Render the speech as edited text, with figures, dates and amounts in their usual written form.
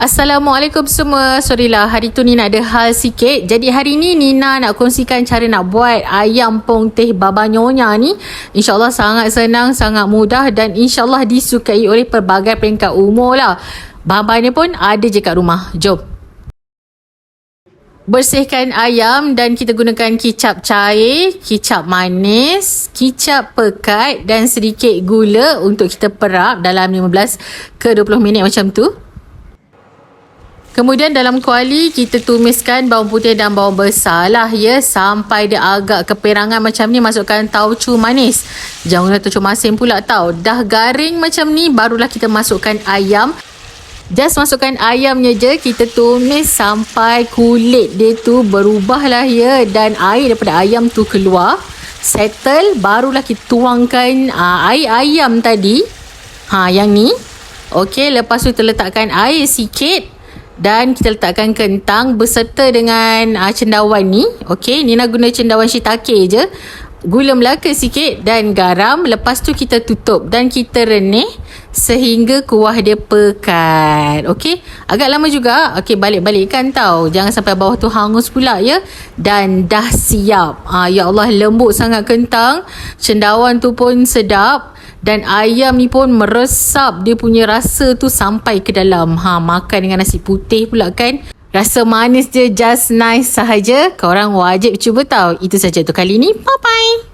Assalamualaikum semua. Sorry lah, hari tu Nina ada hal sikit. Jadi hari ni Nina nak kongsikan cara nak buat ayam pong teh baba nyonya ni. InsyaAllah sangat senang, sangat mudah dan insyaAllah disukai oleh pelbagai peringkat umur lah. Bahan-bahannya pun ada je kat rumah. Jom. Bersihkan ayam dan kita gunakan kicap cair, kicap manis, kicap pekat dan sedikit gula untuk kita perap dalam 15 ke 20 minit macam tu. Kemudian dalam kuali kita tumiskan bawang putih dan bawang besar lah ya, sampai dia agak keperangan macam ni. Masukkan tauco manis. Jangan guna tauco masin pula tau. Dah garing macam ni barulah kita masukkan ayam. Just masukkan ayamnya je, kita tumis sampai kulit dia tu berubah lah ya, dan air daripada ayam tu keluar. Settle, barulah kita tuangkan air ayam tadi. Yang ni. Okey, lepas tu kita letakkan air sikit. Dan kita letakkan kentang beserta dengan cendawan ni. Okey, Nina guna cendawan shiitake je. Gula Melaka sikit dan garam. Lepas tu kita tutup dan kita renih sehingga kuah dia pekat. Okey, agak lama juga. Okey, balik-balikkan tau. Jangan sampai bawah tu hangus pula ya. Dan dah siap. Ya Allah, lembut sangat kentang. Cendawan tu pun sedap. Dan ayam ni pun meresap dia punya rasa tu sampai ke dalam. Makan dengan nasi putih pula kan. Rasa manis dia just nice sahaja. Korang wajib cuba tau. Itu saja untuk kali ni. Bye-bye.